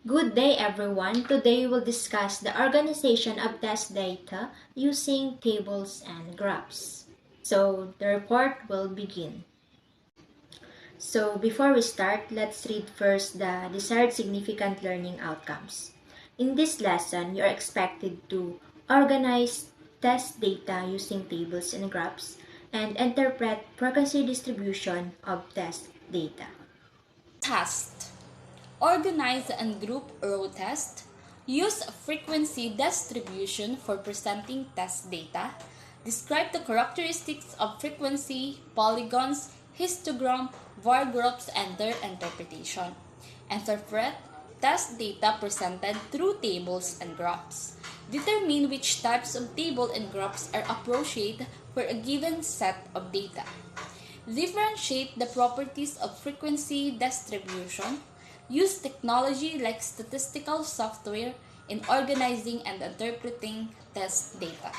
Good day everyone. Today we'll discuss the organization of test data using tables and graphs. So the report will begin. So before we start, let's read first the desired significant learning outcomes. In this lesson, you're expected to organize test data using tables and graphs and interpret frequency distribution of test data. Test. Organize and group row test. Use frequency distribution for presenting test data. Describe the characteristics of frequency, polygons, histogram, var groups, and their interpretation. Interpret test data presented through tables and graphs. Determine which types of table and graphs are appropriate for a given set of data. Differentiate the properties of frequency distribution. Use technology like statistical software in organizing and interpreting test data.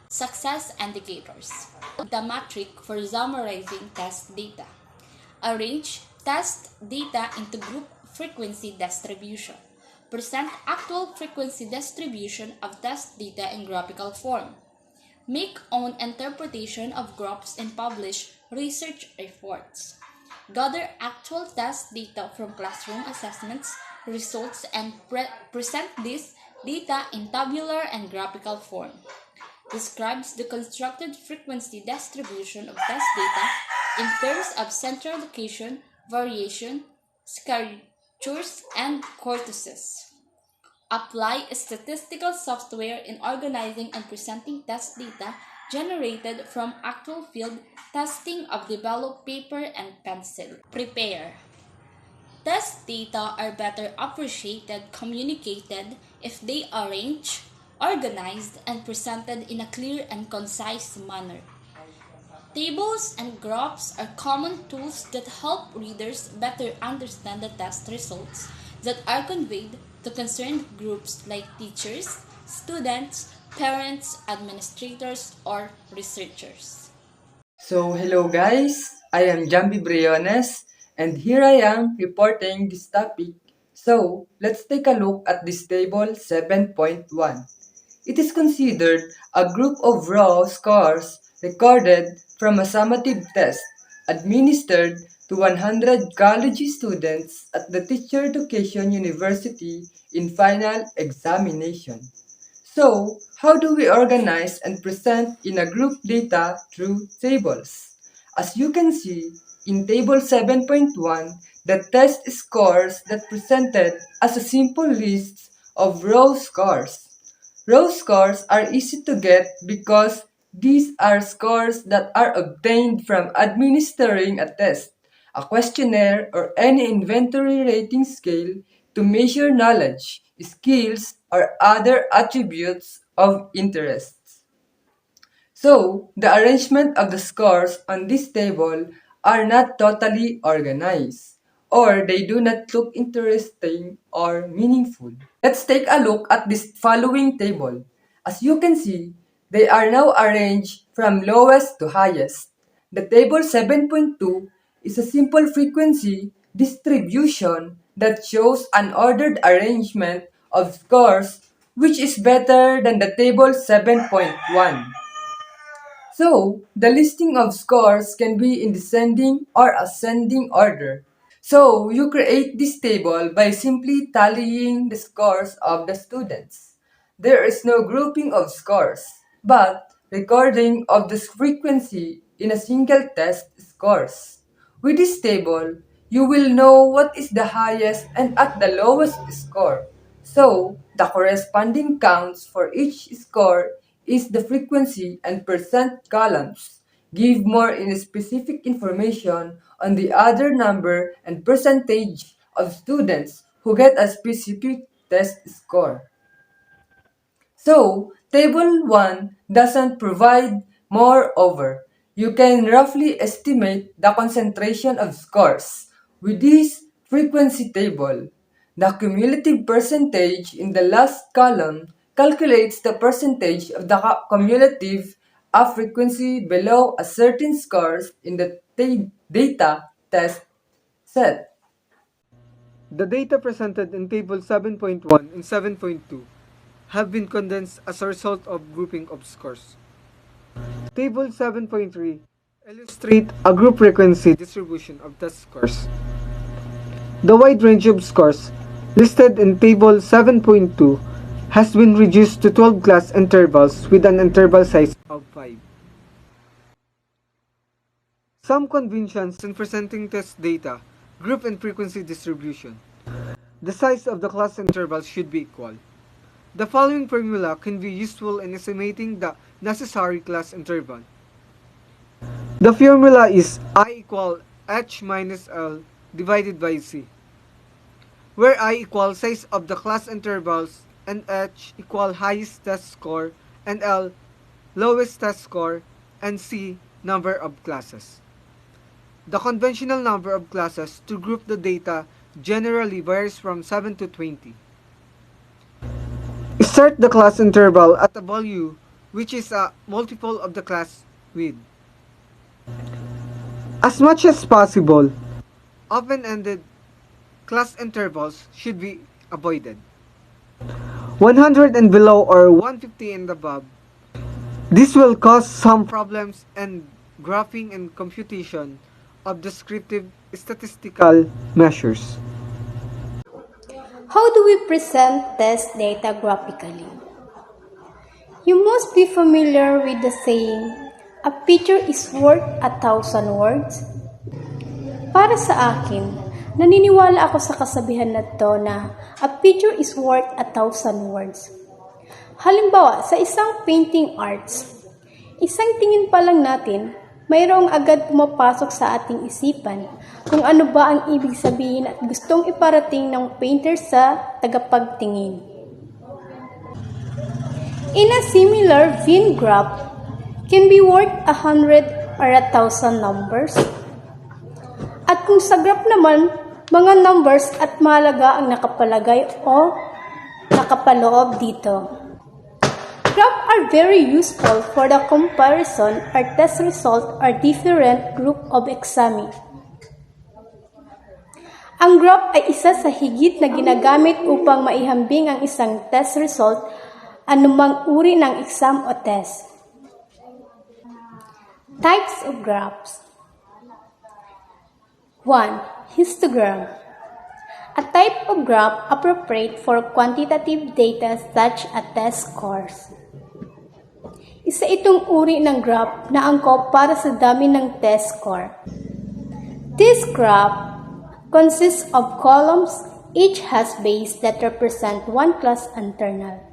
Success indicators. The metric for summarizing test data. Arrange test data into group frequency distribution. Present actual frequency distribution of test data in graphical form. Make own interpretation of graphs and publish research reports. Gather actual test data from classroom assessments results and present this data in tabular and graphical form. Describes the constructed frequency distribution of test data in terms of central location, variation, scatters, and kurtosis. Apply statistical software in organizing and presenting test data generated from actual field testing of developed paper and pencil. Prepare. Test data are better appreciated, communicated if they are arranged, organized, and presented in a clear and concise manner. Tables and graphs are common tools that help readers better understand the test results that are conveyed to concerned groups like teachers, students, parents, administrators, or researchers. So hello guys, I am Jambi Briones and here I am reporting this topic. So let's take a look at this table 7.1. It is considered a group of raw scores recorded from a summative test administered to 100 college students at the Teacher Education University in final examination. So, how do we organize and present in a group data through tables? As you can see, in table 7.1, the test scores that presented as a simple list of raw scores. Raw scores are easy to get because these are scores that are obtained from administering a test, a questionnaire, or any inventory rating scale to measure knowledge, skills, or other attributes of interest. So, the arrangement of the scores on this table are not totally organized, or they do not look interesting or meaningful. Let's take a look at this following table. As you can see, they are now arranged from lowest to highest. The table 7.2 is a simple frequency distribution that shows an ordered arrangement of scores which is better than the table 7.1. So, the listing of scores can be in descending or ascending order. So, you create this table by simply tallying the scores of the students. There is no grouping of scores, but recording of the frequency in a single test scores. With this table, you will know what is the highest and at the lowest score. So, the corresponding counts for each score is the frequency and percent columns. Give more in specific information on the other number and percentage of students who get a specific test score. So, table 1 doesn't provide moreover. You can roughly estimate the concentration of scores with this frequency table. The cumulative percentage in the last column calculates the percentage of the cumulative of frequency below a certain scores in the data test set. The data presented in Table 7.1 and 7.2 have been condensed as a result of grouping of scores. Table 7.3 illustrates a group frequency distribution of test scores. The wide range of scores listed in Table 7.2 has been reduced to 12 class intervals with an interval size of 5. Some conventions in presenting test data, group and frequency distribution. The size of the class intervals should be equal. The following formula can be useful in estimating the necessary class interval. The formula is I equal H minus L divided by C, where I equal size of the class intervals and H equal highest test score and L lowest test score and C number of classes. The conventional number of classes to group the data generally varies from 7 to 20. Start the class interval at a value which is a multiple of the class width. As much as possible, open-ended class intervals should be avoided. 100 and below or 150 and above. This will cause some problems in graphing and computation of descriptive statistical measures. How do we present test data graphically? You must be familiar with the saying, a picture is worth 1,000 words. Para sa akin, naniniwala ako sa kasabihan na to na a picture is worth 1,000 words. Halimbawa, sa isang painting arts, isang tingin pa lang natin, mayroong agad pumapasok sa ating isipan kung ano ba ang ibig sabihin at gustong iparating ng painter sa tagapagtingin. In a similar Venn graph can be worth 100 or 1,000 numbers. At kung sa graph naman, mga numbers at mahalaga ang nakapalagay o nakapaloob dito. Graphs are very useful for the comparison or test result or different group of exam. Ang graph ay isa sa higit na ginagamit upang maihambing ang isang test result anumang uri ng exam o test. Types of graphs. 1. Histogram. A type of graph appropriate for quantitative data such as test scores. Isa itong uri ng graph na angkop para sa dami ng test score. This graph consists of columns, each has base that represent one class internal.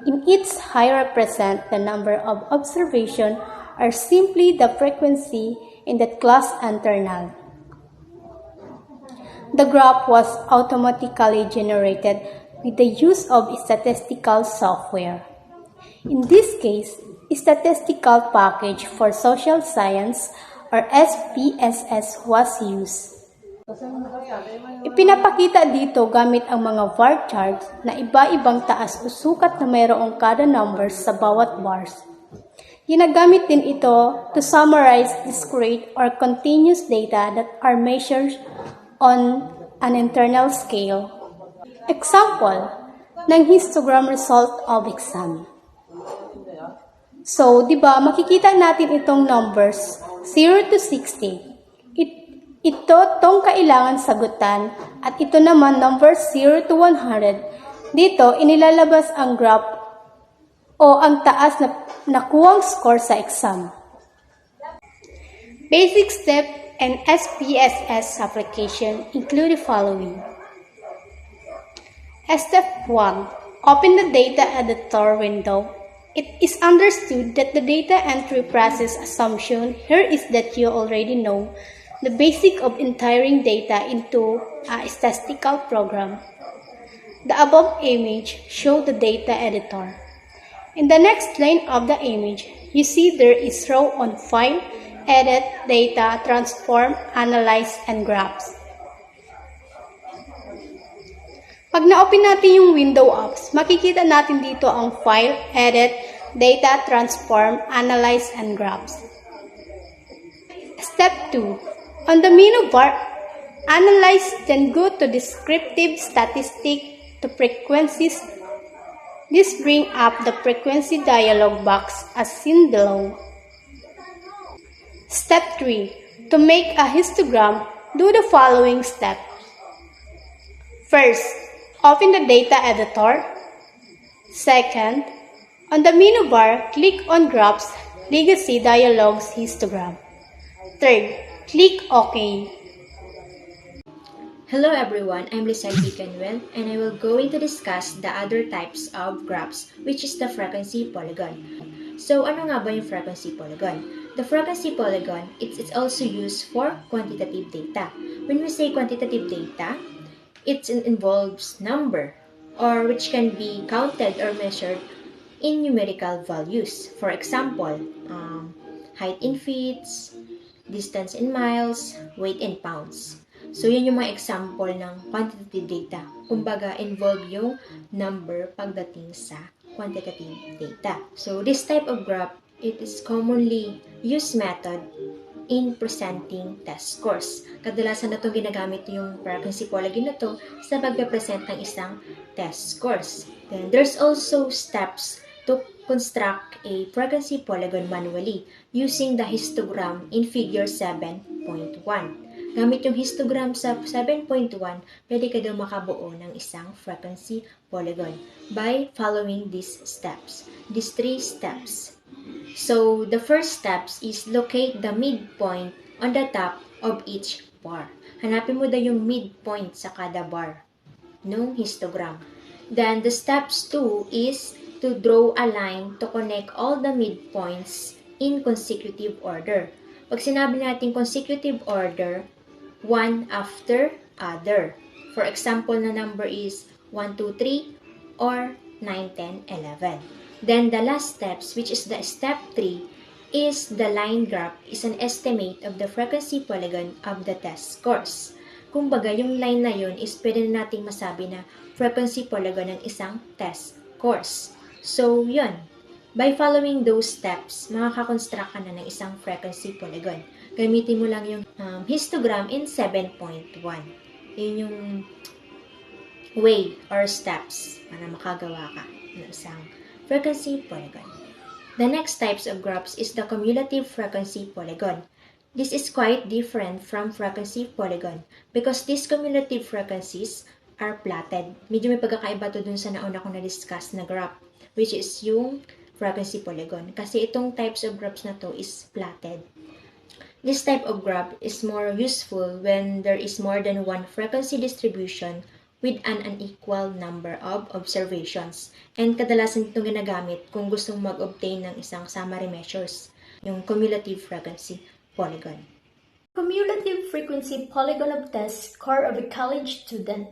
In its high represent the number of observation or simply the frequency in that class internal. The graph was automatically generated with the use of statistical software. In this case, a statistical package for social science or SPSS was used. Ipinapakita dito gamit ang mga var charts na iba-ibang taas o sukat na mayroong kada numbers sa bawat bars. Ginagamit din ito to summarize discrete or continuous data that are measured on an internal scale. Example ng histogram result of exam. So, di ba, makikita natin itong numbers 0 to 60. Ito tong kailangan sagutan at ito naman numbers 0 to 100. Dito, inilalabas ang graph o ang taas na nakuwang score sa exam. Basic step and SPSS application include the following. Step 1. Open the data editor window. It is understood that the data entry process assumption here is that you already know the basic of entering data into a statistical program. The above image shows the data editor. In the next line of the image, you see there is row on File, Edit, Data, Transform, Analyze, and Graphs. Pag na-open natin yung window apps, makikita natin dito ang File, Edit, Data, Transform, Analyze, and Graphs. Step 2. On the menu bar, Analyze, then go to descriptive statistic to frequencies. This brings up the frequency dialog box as seen below. Step 3. To make a histogram, do the following steps. First, open the data editor. Second, on the menu bar, click on Graphs, Legacy Dialogs Histogram. Third, click OK. Hello everyone, I'm Lizelle Bicanwell and I will going to discuss the other types of graphs, which is the frequency polygon. So ano nga ba yung frequency polygon? The frequency polygon, it's also used for quantitative data. When we say quantitative data, it involves number or which can be counted or measured in numerical values. For example, height in feet, distance in miles, weight in pounds. So, yun yung mga example ng quantitative data. Kumbaga, involve yung number pagdating sa quantitative data. So, this type of graph, it is commonly used method in presenting test scores. Kadalasan na itong ginagamit yung frequency polygon na to sa pagpe-present ng isang test scores. Then, there's also steps to construct a frequency polygon manually using the histogram in figure 7.1. Gamit yung histogram sa 7.1, pwede ka daw makabuo ng isang frequency polygon by following these steps. These 3 steps. So, the first steps is locate the midpoint on the top of each bar. Hanapin mo daw yung midpoint sa kada bar ng histogram. Then, the steps 2 is to draw a line to connect all the midpoints in consecutive order. Pag sinabi natin consecutive order, one after other. For example, na number is 1, 2, 3 or 9, 10, 11. Then the last steps, which is the step 3, is the line graph is an estimate of the frequency polygon of the test scores. Kumbaga, yung line na yun is pwede na nating masabi na frequency polygon ng isang test course. So, yun. By following those steps, makakakonstruct ka na ng isang frequency polygon. Gamitin mo lang yung histogram in 7.1. Yun yung way or steps para makagawa ka ng isang frequency polygon. The next types of graphs is the cumulative frequency polygon. This is quite different from frequency polygon because these cumulative frequencies are plotted. Medyo may pagkakaiba to dun sa nauna ko na-discuss na graph, which is yung frequency polygon. Kasi itong types of graphs na to is plotted. This type of graph is more useful when there is more than one frequency distribution with an unequal number of observations. And kadalasan itong ginagamit kung gustong mag-obtain ng isang summary measures, yung cumulative frequency polygon. Cumulative frequency polygon of test score of a college student,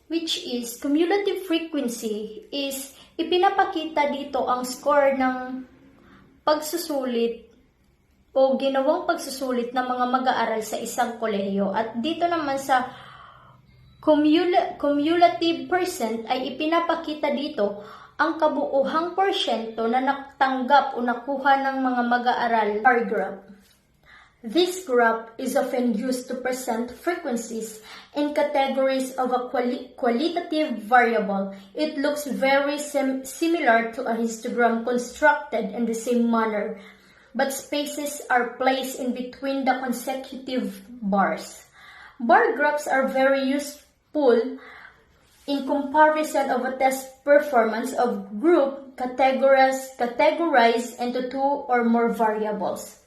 which is cumulative frequency is ipinapakita dito ang score ng pagsusulit o ginawang pagsusulit ng mga mag-aaral sa isang kolehiyo. At dito naman sa cumulative percent ay ipinapakita dito ang kabuuhang porsyento na natanggap o nakuha ng mga mag-aaral bar graph. This graph is often used to present frequencies in categories of a qualitative variable. It looks very similar to a histogram constructed in the same manner, but spaces are placed in between the consecutive bars. Bar graphs are very useful in comparison of a test performance of group categorized into 2 or more variables.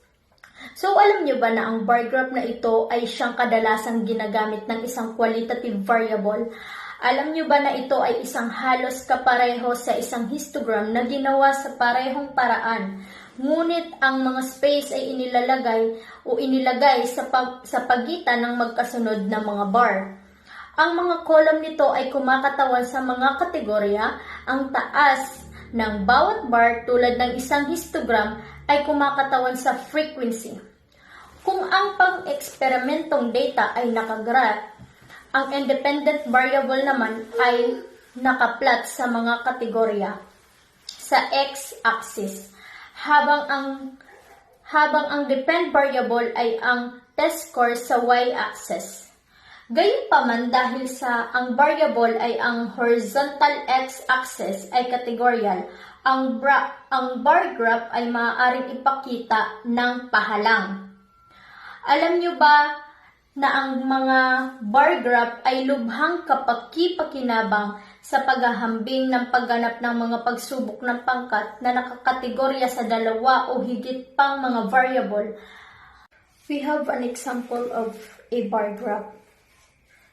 So, alam nyo ba na ang bar graph na ito ay siyang kadalasang ginagamit ng isang qualitative variable? Alam nyo ba na ito ay isang halos kapareho sa isang histogram na ginawa sa parehong paraan? Ngunit ang mga space ay inilagay sa pagitan ng magkasunod na mga bar. Ang mga column nito ay kumakatawan sa mga kategorya. Ang taas ng bawat bar tulad ng isang histogram ay kumakatawan sa frequency. Kung ang pang-eksperimentong data ay nakagraph, ang independent variable naman ay nakaplot sa mga kategorya sa x-axis, habang ang depend variable ay ang test score sa y-axis. Gayunpaman dahil ang variable ay ang horizontal x-axis ay categorial, ang bar graph ay maaaring ipakita ng pahalang. Alam nyo ba na ang mga bar graph ay lubhang kapaki-pakinabang sa paghahambing ng pagganap ng mga pagsubok ng pangkat na nakakategorya sa dalawa o higit pang mga variable? We have an example of a bar graph.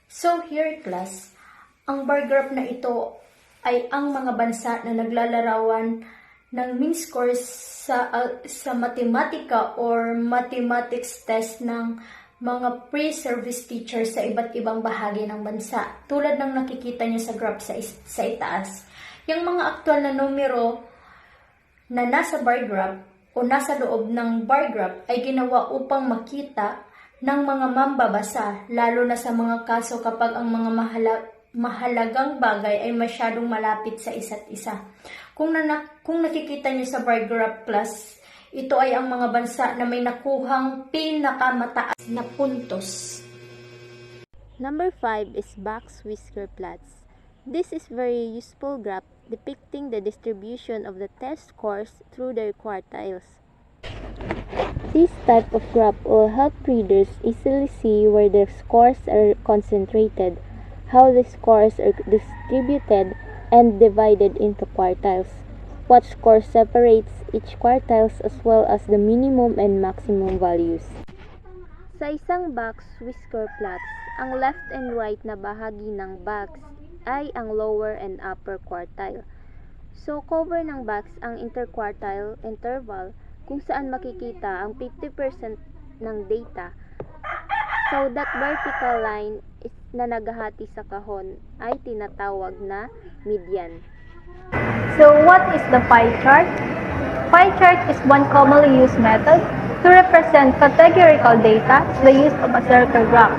So here class, ang bar graph na ito ay ang mga bansa na naglalarawan ng mean scores sa matematika or mathematics test ng mga pre-service teachers sa iba't ibang bahagi ng bansa. Tulad ng nakikita nyo sa graph sa itaas. Yung mga aktual na numero na nasa bar graph o nasa loob ng bar graph ay ginawa upang makita ng mga mambabasa, lalo na sa mga kaso kapag ang mga mahalagang bagay ay masyadong malapit sa isa't isa. Kung nakikita nyo sa bar graph class, ito ay ang mga bansa na may nakuhang pinakamataas na puntos. Number 5 is box whisker plots. This is very useful graph depicting the distribution of the test scores through their quartiles. This type of graph will help readers easily see where their scores are concentrated, how the scores are distributed and divided into quartiles, what score separates each quartiles as well as the minimum and maximum values. Sa isang box whisker plots, ang left and right na bahagi ng box ay ang lower and upper quartile. So cover ng box ang interquartile interval kung saan makikita ang 50% ng data. So that vertical line na naghahati sa kahon ay tinatawag na median. So what is the pie chart? Pie chart is one commonly used method to represent categorical data by use of a circle graph.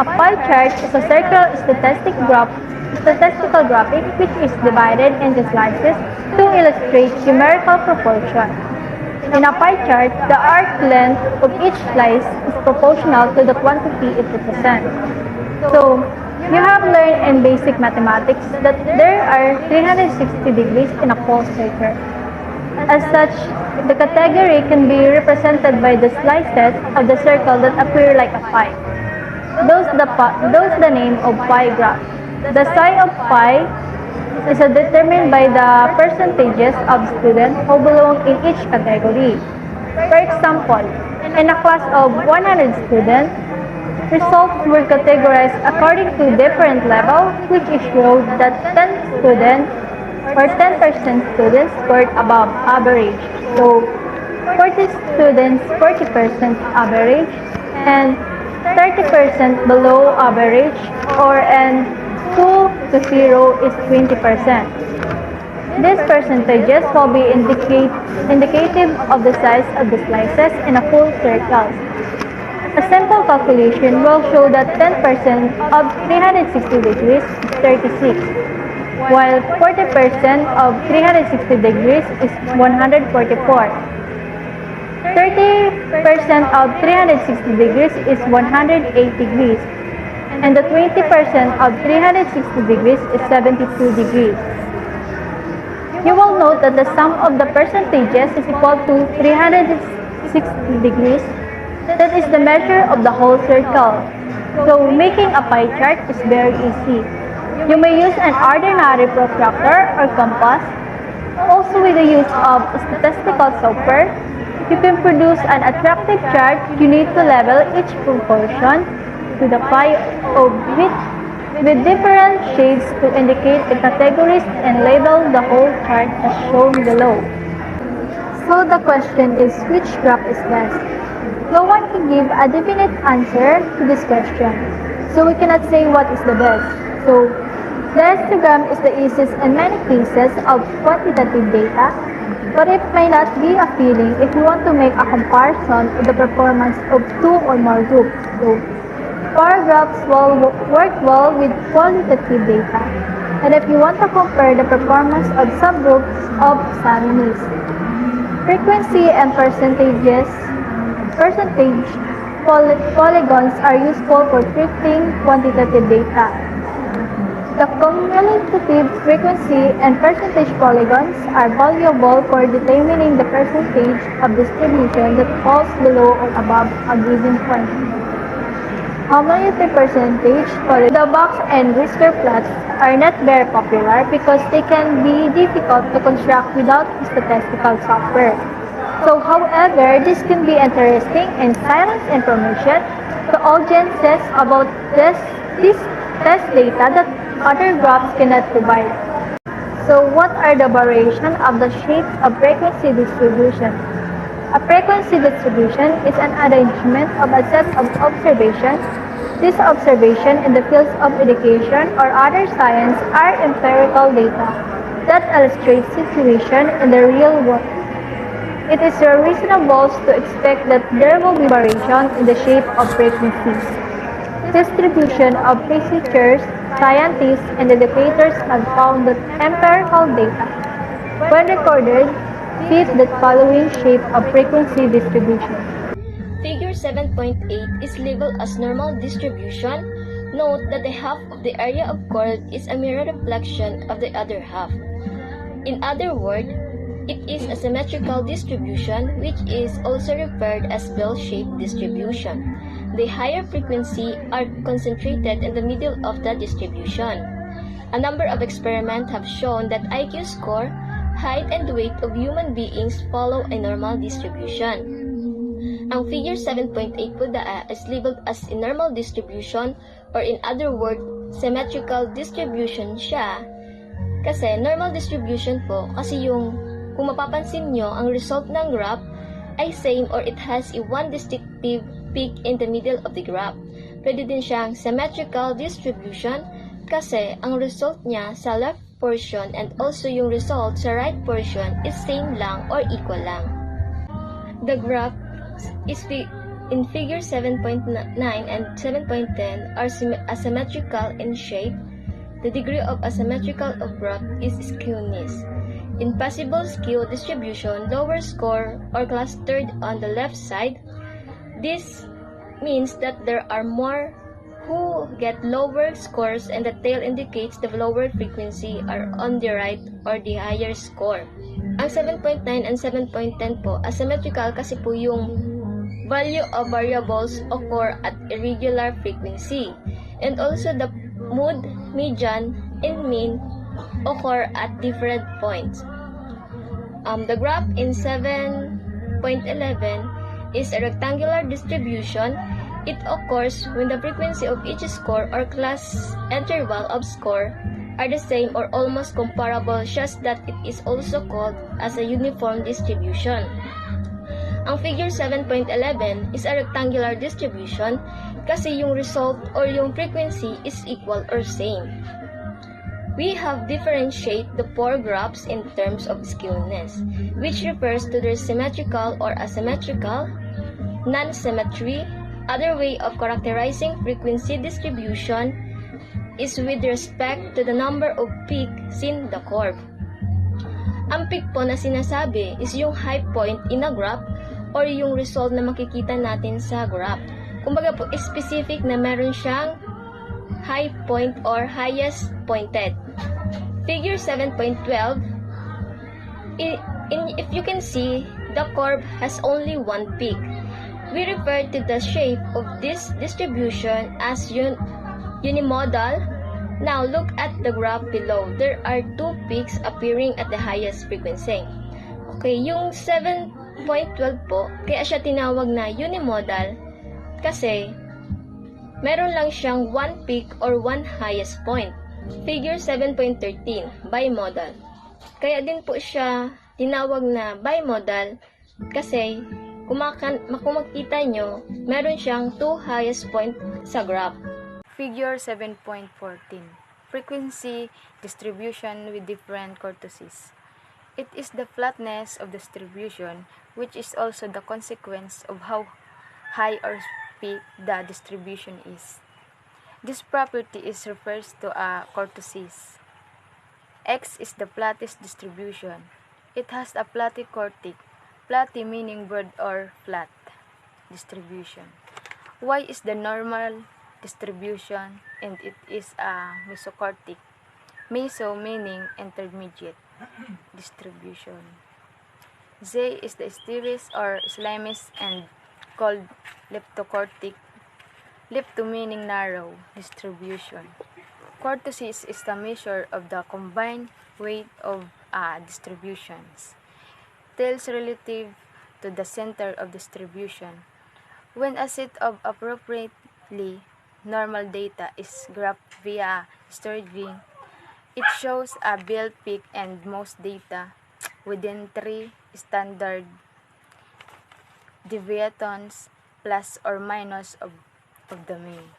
A pie chart is a circle statistical graphic which is divided into slices to illustrate numerical proportion. In a pie chart, the arc length of each slice is proportional to the quantity it represents. So, you have learned in basic mathematics that there are 360 degrees in a whole circle. As such, the category can be represented by the slices of the circle that appear like a pie. Those the name of pie graph. The size of pie is determined by the percentages of students who belong in each category. For example, in a class of 100 students, results were categorized according to different levels, which showed that 10 students or 10% students scored above average. So, 40 students, 40% average, and 30% below average, and 2 to 0 is 20%. These percentages will be indicative of the size of the slices in a full circle. A simple calculation will show that 10% of 360 degrees is 36, while 40% of 360 degrees is 144. 30% of 360 degrees is 108 degrees, and the 20% of 360 degrees is 72 degrees. You will note that the sum of the percentages is equal to 360 degrees. That is the measure of the whole circle. So making a pie chart is very easy. You may use an ordinary protractor or compass. Also with the use of statistical software, you can produce an attractive chart. You need to level each proportion to the pie of it with different shades to indicate the categories and label the whole chart as shown below. So the question is, which graph is best? No one can give a definite answer to this question, so we cannot say what is the best. So, the histogram is the easiest in many cases of quantitative data, but it may not be appealing if you want to make a comparison of the performance of two or more groups. So, bar graphs will work well with qualitative data, and if you want to compare the performance of subgroups of examinees. Frequency and percentage polygons are useful for treating quantitative data. The cumulative frequency and percentage polygons are valuable for determining the percentage of distribution that falls below or above a given point. Cumulative percentage polygons, the box and whisker plots are not very popular because they can be difficult to construct without statistical software. So, however, this can be interesting and silence information to audiences about this test data that other graphs cannot provide. So, what are the variations of the shapes of frequency distribution? A frequency distribution is an arrangement of a set of observations. These observations in the fields of education or other science are empirical data that illustrate situation in the real world. It is reasonable to expect that there will be variation in the shape of frequencies. Distribution of researchers, scientists, and educators have found that empirical data, when recorded, fit the following shape of frequency distribution. Figure 7.8 is labeled as normal distribution. Note that the half of the area of chord is a mirror reflection of the other half. In other words, it is a symmetrical distribution, which is also referred as bell-shaped distribution. The higher frequency are concentrated in the middle of the distribution. A number of experiments have shown that IQ score, height, and weight of human beings follow a normal distribution. Ang figure 7.8 po is labeled as a normal distribution, or in other words, symmetrical distribution siya. Kasi normal distribution po, kasi yung kung mapapansin nyo, ang result ng graph ay same or it has a one distinctive peak in the middle of the graph. Pwede din siyang symmetrical distribution kasi ang result niya sa left portion and also yung result sa right portion is same lang or equal lang. The graph is in figure 7.9 and 7.10 are asymmetrical in shape. The degree of asymmetrical of graph is skewness. In possible skew distribution, lower score are clustered on the left side. This means that there are more who get lower scores and the tail indicates the lower frequency are on the right or the higher score. Ang 7.9 and 7.10 po, asymmetrical kasi po yung value of variables occur at irregular frequency. And also the mode, median, and mean occur at different points. The graph in 7.11 is a rectangular distribution. It occurs when the frequency of each score or class interval of score are the same or almost comparable, just that it is also called as a uniform distribution. Ang figure 7.11 is a rectangular distribution kasi yung result or yung frequency is equal or same. We have differentiated the four graphs in terms of skewness, which refers to their symmetrical or asymmetrical, non-symmetry. Other way of characterizing frequency distribution is with respect to the number of peaks in the curve. Ang peak po na sinasabi is yung high point in a graph or yung result na makikita natin sa graph. Kumbaga po, specific na meron siyang high point or highest pointed. Figure 7.12, if you can see, the curve has only one peak. We refer to the shape of this distribution as unimodal. Now look at the graph below. There are two peaks appearing at the highest frequency. Okay, yung 7.12 po, kaya siya tinawag na unimodal kasi meron lang siyang one peak or one highest point. Figure 7.13, bimodal. Kaya din po siya tinawag na bimodal kasi kung makita nyo, meron siyang two highest point sa graph. Figure 7.14, frequency distribution with different kurtosis. It is the flatness of distribution, which is also the consequence of how high or peak the distribution is. This property refers to a kurtosis. X is the flattest distribution. It has a platy quartic, platy meaning broad or flat distribution. Y is the normal distribution and it is a mesocortic. Meso meaning intermediate distribution. Z is the styrus or slimis and called leptocortic. Lepto meaning narrow distribution. Cortices is the measure of the combined weight of distributions. Tails relative to the center of distribution. When a set of appropriately normal data is graphed via stringing, it shows a build peak and most data within 3 standard deviations plus or minus of the mean.